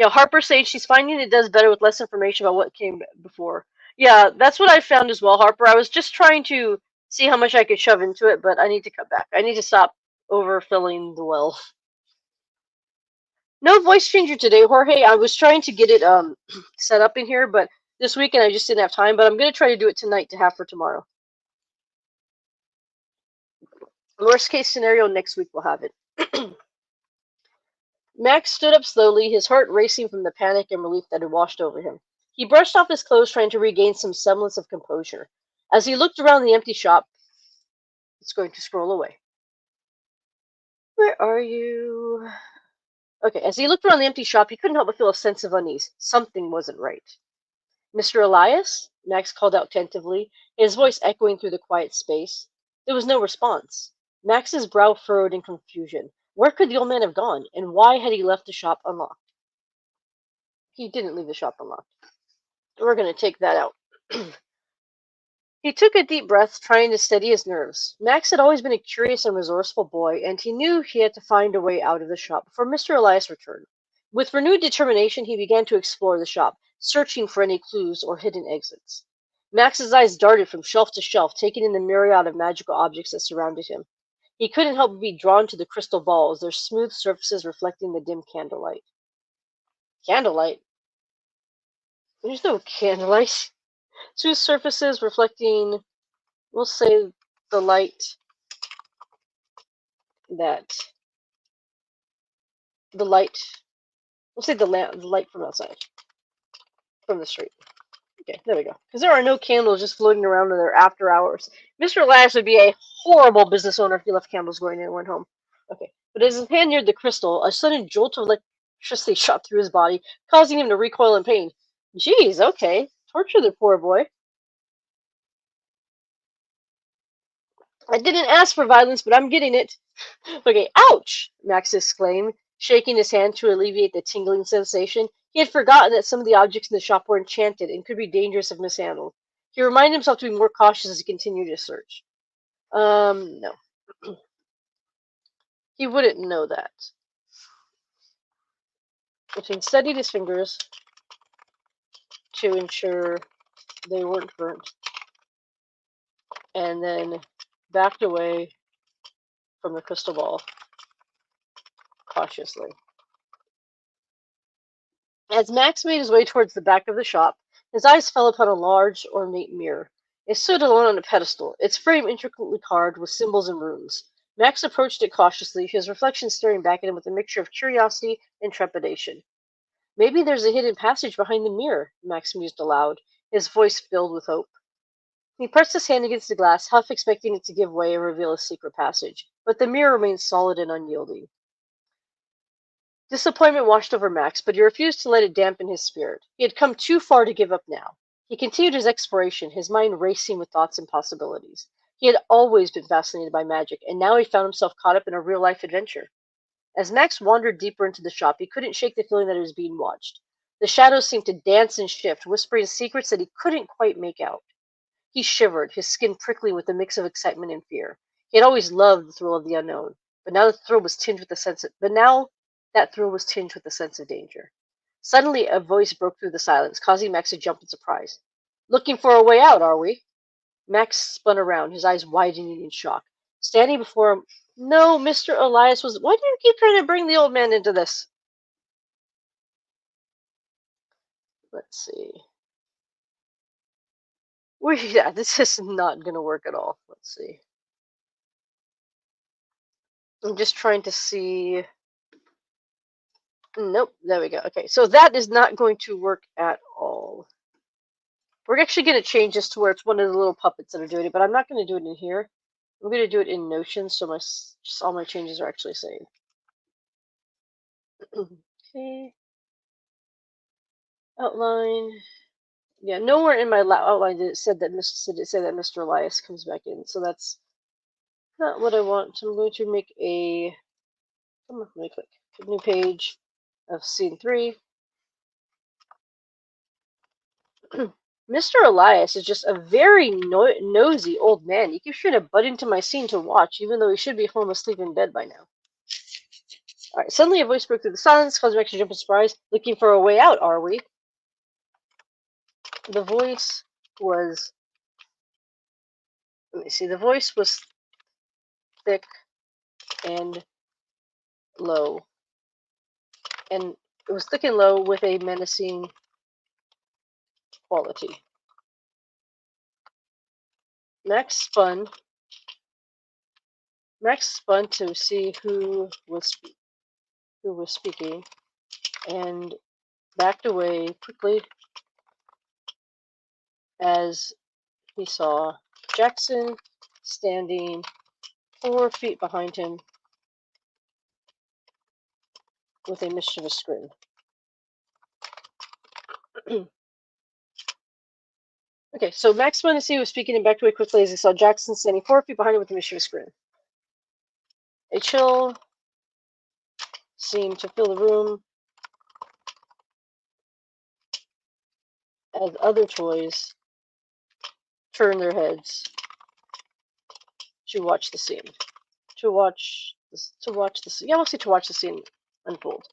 A: Harper's saying she's finding it does better with less information about what came before. Yeah, that's what I found as well, Harper. I was just trying to see how much I could shove into it, but I need to cut back. I need to stop overfilling the well. No voice changer today, Jorge. I was trying to get it set up in here, but this weekend I just didn't have time. But I'm gonna try to do it tonight to have for tomorrow. Worst case scenario, next week we'll have it. Max stood up slowly, his heart racing from the panic and relief that had washed over him. He brushed off his clothes, trying to regain some semblance of composure. As he looked around the empty shop, it's going to scroll away. Where are you? Okay, as he looked around the empty shop, he couldn't help but feel a sense of unease. Something wasn't right. Mr. Elias? Max called out tentatively, his voice echoing through the quiet space. There was no response. Max's brow furrowed in confusion. Where could the old man have gone, and why had he left the shop unlocked? He didn't leave the shop unlocked. We're going to take that out. He took a deep breath, trying to steady his nerves. Max had always been a curious and resourceful boy, and he knew he had to find a way out of the shop before Mr. Elias returned. With renewed determination, he began to explore the shop, searching for any clues or hidden exits. Max's eyes darted from shelf to shelf, taking in the myriad of magical objects that surrounded him. He couldn't help but be drawn to the crystal balls, their smooth surfaces reflecting the dim candlelight. Candlelight? There's no candlelight. Two surfaces reflecting, we'll say, the light that the light we'll say the light from outside, from the street. Okay, there we go. Because there are no candles just floating around in there after hours. Mr. Elias would be a horrible business owner if he left candles going in and went home. Okay, but as his hand neared the crystal, a sudden jolt of electricity shot through his body, causing him to recoil in pain. Geez, okay, torture the poor boy. I didn't ask for violence, but I'm getting it. Okay, ouch! Max exclaimed, shaking his hand to alleviate the tingling sensation. He had forgotten that some of the objects in the shop were enchanted and could be dangerous if mishandled. He reminded himself to be more cautious as he continued his search. No. He wouldn't know that. If he steadied his fingers to ensure they weren't burnt, and then backed away from the crystal ball cautiously. As Max made his way towards the back of the shop, his eyes fell upon a large, ornate mirror. It stood alone on a pedestal, its frame intricately carved with symbols and runes. Max approached it cautiously, his reflection staring back at him with a mixture of curiosity and trepidation. Maybe there's a hidden passage behind the mirror, Max mused aloud, his voice filled with hope. He pressed his hand against the glass, half expecting it to give way and reveal a secret passage, but the mirror remained solid and unyielding. Disappointment washed over Max, but he refused to let it dampen his spirit. He had come too far to give up now. He continued his exploration, his mind racing with thoughts and possibilities. He had always been fascinated by magic, and now he found himself caught up in a real-life adventure. As Max wandered deeper into the shop, he couldn't shake the feeling that he was being watched. The shadows seemed to dance and shift, whispering secrets that he couldn't quite make out. He shivered, his skin prickly with a mix of excitement and fear. He had always loved the thrill of the unknown, but now that thrill was tinged with a sense of danger. Suddenly, a voice broke through the silence, causing Max to jump in surprise. "Looking for a way out, are we?" Max spun around, his eyes widening in shock. Standing before him, no, Mr. Elias was. Why do you keep trying to bring the old man into this? Let's see. Yeah, this is not going to work at all. Let's see. I'm just trying to see. Nope, there we go. Okay, so that is not going to work at all. We're actually going to change this to where it's one of the little puppets that are doing it, but I'm not going to do it in here. I'm going to do it in Notion, so just all my changes are actually saved. Okay. Outline. Yeah, nowhere in my outline did it said that Mr. Elias comes back in, so that's not what I want. So I'm going to make a. Come on, let me click. A new page of scene 3. Mr. Elias is just a very nosy old man. He keeps trying to butt into my scene to watch, even though he should be home asleep in bed by now. Alright, suddenly a voice broke through the silence, causing Max to jump in surprise. Looking for a way out, are we? The voice was. Let me see. The voice was thick and low. And it was thick and low with a menacing quality. Max spun to see who was speaking, and backed away quickly as he saw Jackson standing 4 feet behind him with a mischievous grin. Okay, so Max spun to see who was speaking and backed away quickly as he saw Jackson standing 4 feet behind him with a mischievous grin. A chill seemed to fill the room as other toys turned their heads to watch the scene. To watch the scene unfold.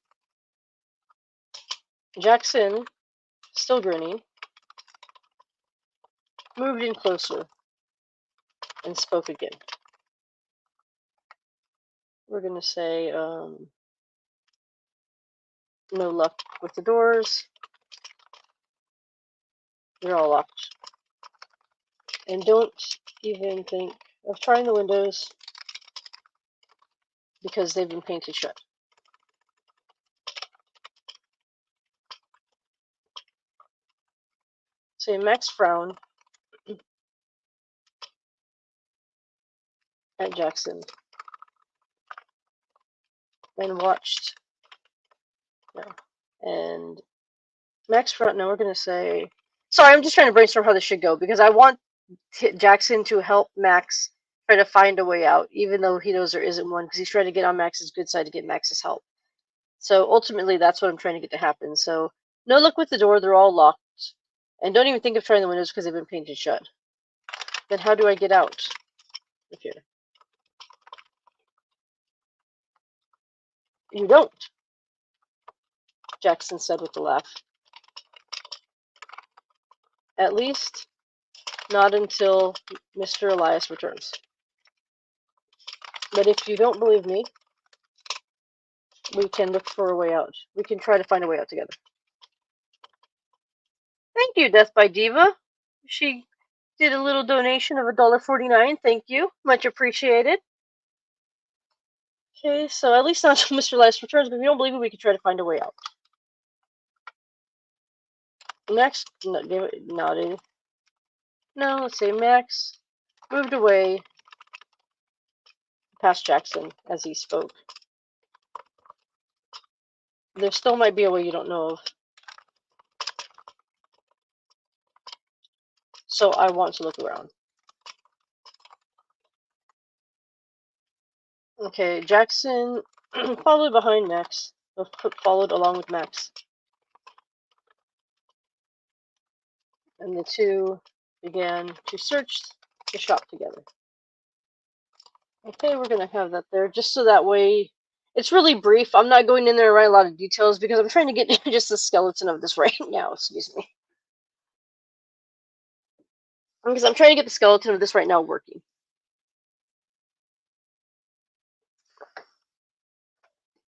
A: Jackson, still grinning, moved in closer and spoke again. We're gonna say, no luck with the doors. They're all locked. And don't even think of trying the windows because they've been painted shut. Say Max frowned at Jackson and watched. No. And Max frowned. Now we're gonna say. Sorry, I'm just trying to brainstorm how this should go because I want Jackson to help Max try to find a way out, even though he knows there isn't one, because he's trying to get on Max's good side to get Max's help. So ultimately, that's what I'm trying to get to happen. So no luck with the door; they're all locked, and don't even think of trying the windows because they've been painted shut. Then how do I get out of here? You don't, Jackson said with a laugh. At least, not until Mr. Elias returns. But if you don't believe me, we can look for a way out. We can try to find a way out together. Thank you, Death by Diva. She did a little donation of $1.49. Thank you. Much appreciated. Okay, so at least not until Mr. Elias returns, but if you don't believe me, we can try to find a way out. Max nodded. No, let's say Max moved away past Jackson as he spoke. There still might be a way you don't know of. So I want to look around. Okay, Jackson followed behind Max. Followed along with Max. And the two began to search the shop together. Okay, we're gonna have that there just so that way it's really brief. I'm not going in there and writing a lot of details because I'm trying to get just the skeleton of this right now. Excuse me. Because I'm trying to get the skeleton of this right now working.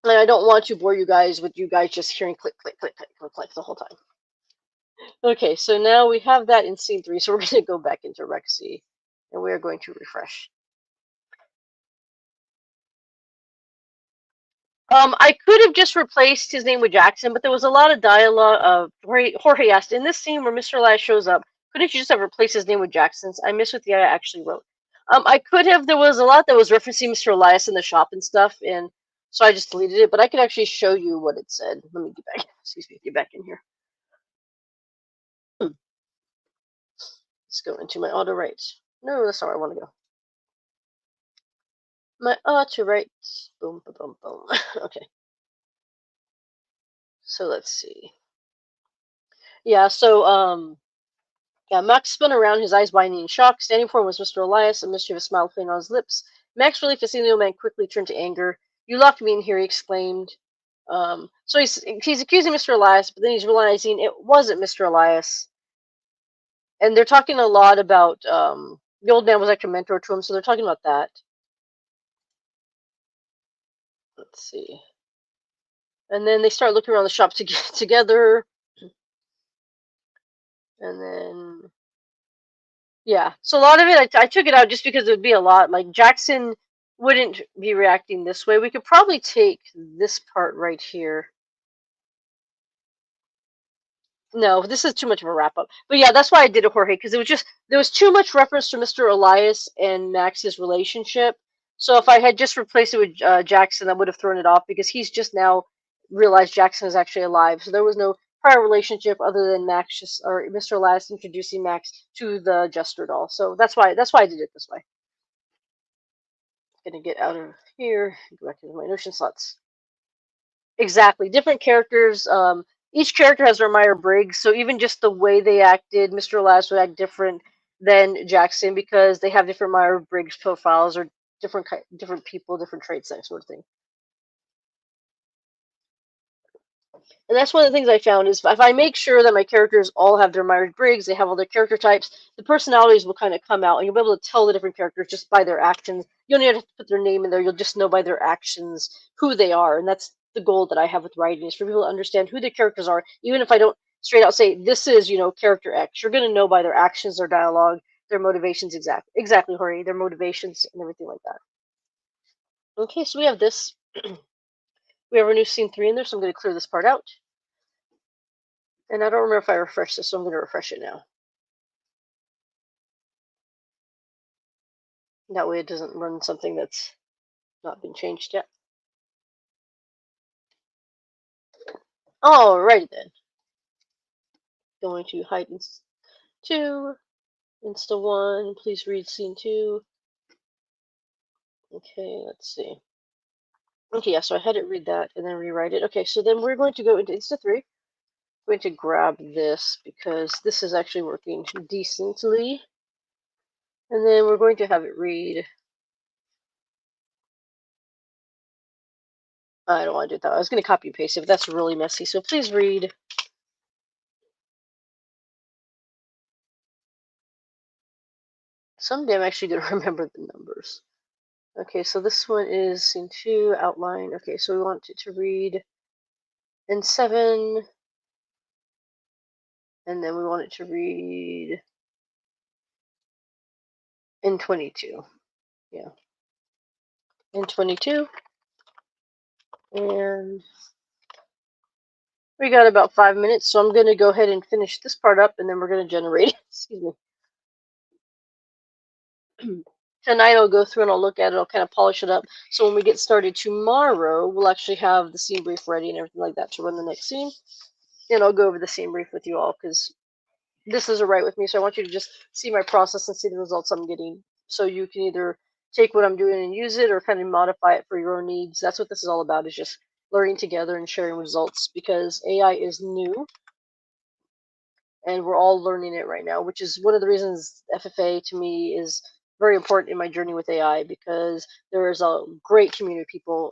A: And I don't want to bore you guys with you guys just hearing click, click, click, click, click, click the whole time. Okay, so now we have that in scene 3, so we're going to go back into Rexy, and we are going to refresh. I could have just replaced his name with Jackson, but there was a lot of dialogue. Jorge asked, in this scene where Mr. Elias shows up, couldn't you just have replaced his name with Jackson's? I miss what the guy actually wrote. I could have. There was a lot that was referencing Mr. Elias in the shop and stuff, and so I just deleted it. But I could actually show you what it said. Let me get back. Excuse me. Get back in here. Let's go into my auto write. No, that's not where I want to go. My auto write. Boom, boom, boom, boom. Okay. So let's see. Yeah. So yeah, Max spun around, his eyes widening in shock. Standing before him was Mr. Elias, a mischievous smile playing on his lips. Max, relief to see the old man, quickly turned to anger. You locked me in here, he exclaimed. So he's accusing Mr. Elias, but then he's realizing it wasn't Mr. Elias. And they're talking a lot about the old man was like a mentor to him, so they're talking about that. Let's see. And then they start looking around the shop together. And then yeah, so a lot of it, I took it out just because it would be a lot. Like Jackson wouldn't be reacting this way. We could probably take this part right here. No, this is too much of a wrap up. But yeah, that's why I did it, Jorge, because it was just there was too much reference to Mr. Elias and Max's relationship. So if I had just replaced it with Jackson, that would have thrown it off because he's just now realized Jackson is actually alive. So there was no prior relationship other than Max just or Mr. Elias introducing Max to the Jester doll. So that's why I did it this way. Gonna get out of here, go back into my notion slots. Exactly, different characters. Each character has their Myers-Briggs, so even just the way they acted, Mr. Elias would act different than Jackson because they have different Myers-Briggs profiles or different people, different traits, that sort of thing. And that's one of the things I found is if I make sure that my characters all have their Myers-Briggs, they have all their character types, the personalities will kind of come out, and you'll be able to tell the different characters just by their actions. You don't even have to put their name in there; you'll just know by their actions who they are, and that's the goal that I have with writing is for people to understand who the characters are, even if I don't straight out say this is character X. You're going to know by their actions, their dialogue, their motivations, exactly, Hori, their motivations and everything like that. Okay, so we have this. We have our new scene 3 in there, so I'm going to clear this part out. And I don't remember if I refreshed this, so I'm going to refresh it now. That way it doesn't run something that's not been changed yet. Alrighty then. Going to hide 2, insta 1, please read scene 2. Okay, let's see. Okay, yeah, so I had it read that and then rewrite it. Okay, so then we're going to go into insta 3. I'm going to grab this because this is actually working decently. And then we're going to have it read. I don't want to do that. I was going to copy and paste it, but that's really messy. So please read. Someday I'm actually going to remember the numbers. Okay, so this one is scene 2, outline. Okay, so we want it to read in 7, and then we want it to read in 22. Yeah, in 22. And we got about 5 minutes, so I'm going to go ahead and finish this part up, and then we're going to generate. Excuse me. Tonight I'll go through and I'll look at it, I'll kind of polish it up. So when we get started tomorrow, we'll actually have the scene brief ready and everything like that to run the next scene. And I'll go over the scene brief with you all because this is a write with me. So I want you to just see my process and see the results I'm getting. So you can either take what I'm doing and use it, or kind of modify it for your own needs. That's what this is all about, is just learning together and sharing results, because AI is new and we're all learning it right now, which is one of the reasons FFA to me is very important in my journey with AI, because there is a great community of people.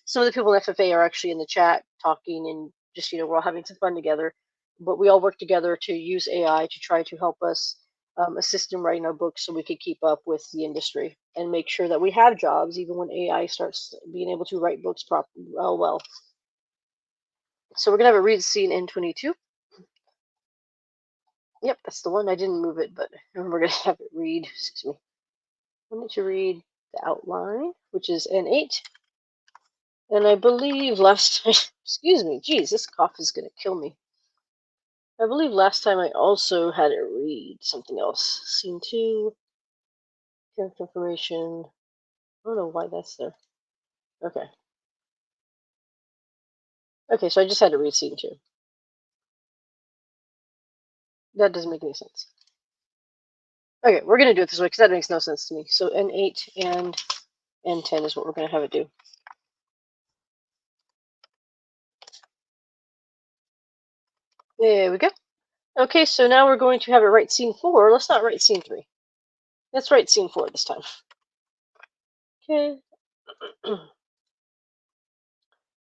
A: Some of the people in FFA are actually in the chat talking, and just, we're all having some fun together. But we all work together to use AI to try to help us assist in writing our books, so we could keep up with the industry and make sure that we have jobs even when AI starts being able to write books well. So we're gonna have a read scene N22. Yep, that's the one. I didn't move it, but we're going to have it read. Excuse me. I need to read the outline, which is N8. And I believe last time, excuse me, geez, this cough is going to kill me. I believe last time I also had it read something else. Scene 2, character information. I don't know why that's there. Okay. Okay, so I just had to read scene 2. That doesn't make any sense. Okay, we're going to do it this way because that makes no sense to me. So N8 and N10 is what we're going to have it do. There we go. Okay, so now we're going to have it write scene 4. Let's not write scene 3. Let's write scene 4 this time. Okay.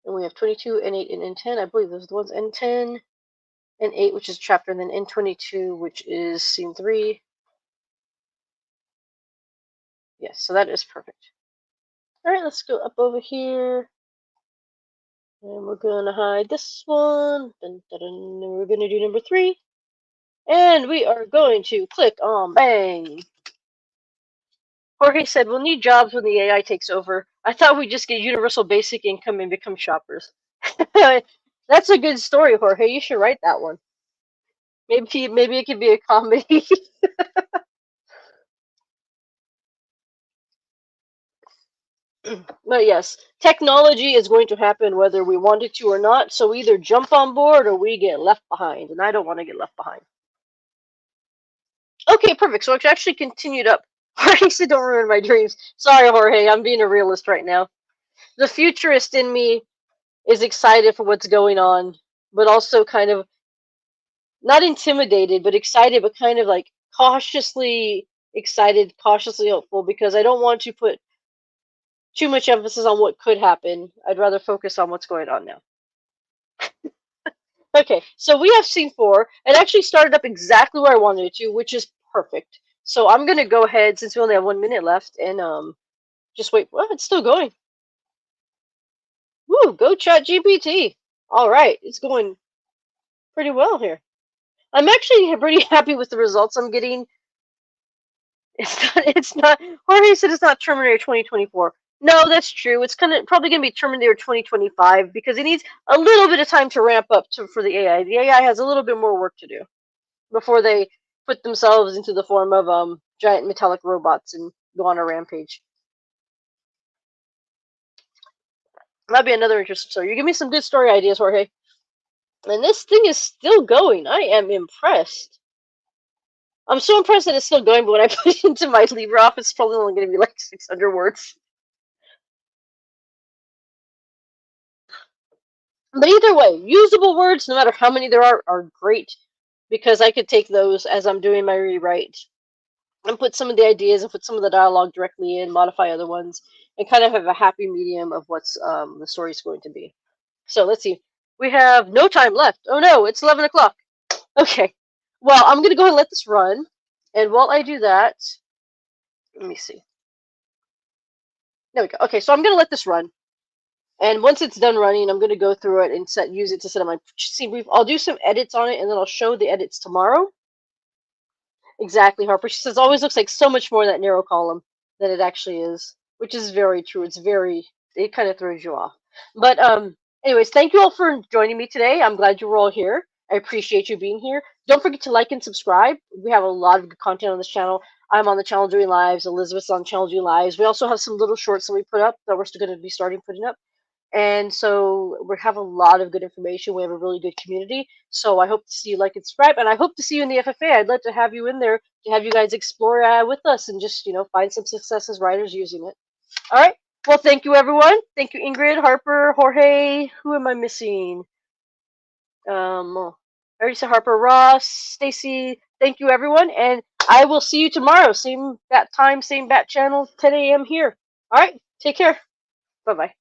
A: And we have 22, N8, and N10. I believe those are the ones. N10, N8, which is chapter, and then N22, which is scene 3. Yes, so that is perfect. All right, let's go up over here. And we're going to hide this one. Dun, dun, dun, and we're going to do number 3. And we are going to click on bang. Jorge said, we'll need jobs when the AI takes over. I thought we'd just get universal basic income and become shoppers. That's a good story, Jorge. You should write that one. Maybe it could be a comedy. But yes, technology is going to happen whether we want it to or not. So we either jump on board or we get left behind. And I don't want to get left behind. Okay, perfect. So it's actually continued up. Jorge said, don't ruin my dreams. Sorry, Jorge. I'm being a realist right now. The futurist in me is excited for what's going on, but also kind of not intimidated, but excited, but kind of like cautiously excited, cautiously hopeful, because I don't want to put too much emphasis on what could happen. I'd rather focus on what's going on now. Okay, so we have scene 4. It actually started up exactly where I wanted it to, which is perfect. So I'm gonna go ahead, since we only have 1 minute left, and just wait. Well, it's still going. Woo, go ChatGPT. All right, it's going pretty well here. I'm actually pretty happy with the results I'm getting. It's not. Jorge said it's not Terminator 2024. No, that's true. It's probably gonna be Terminator 2025, because it needs a little bit of time to ramp up for the AI. The AI has a little bit more work to do before they put themselves into the form of giant metallic robots and go on a rampage. That'd be another interesting story. You give me some good story ideas, Jorge. And this thing is still going. I am impressed. I'm so impressed that it's still going, but when I put it into my LibreOffice, it's probably only going to be like 600 words. But either way, usable words, no matter how many there are great, because I could take those as I'm doing my rewrite and put some of the ideas and put some of the dialogue directly in, modify other ones, and kind of have a happy medium of what's the story's going to be. So let's see. We have no time left. Oh no, it's 11 o'clock. Okay. Well, I'm going to go ahead and let this run. And while I do that, let me see. There we go. Okay, so I'm going to let this run. And once it's done running, I'm going to go through it and use it to set up my scene brief. I'll do some edits on it, and then I'll show the edits tomorrow. Exactly, Harper. She says, always looks like so much more that narrow column than it actually is, which is very true. It kind of throws you off. But anyways, thank you all for joining me today. I'm glad you were all here. I appreciate you being here. Don't forget to like and subscribe. We have a lot of good content on this channel. I'm on the channel doing lives. Elizabeth's on the channel doing lives. We also have some little shorts that we put up that we're still going to be starting putting up. And so we have a lot of good information. We have a really good community. So I hope to see you like and subscribe, and I hope to see you in the FFA. I'd love to have you in there to have you guys explore with us and just find some success as writers using it. All right. Well, thank you everyone. Thank you Ingrid, Harper, Jorge. Who am I missing? I already said Harper, Ross, Stacy. Thank you everyone, and I will see you tomorrow. Same bat time, same bat channel, 10 a.m. here. All right. Take care. Bye bye.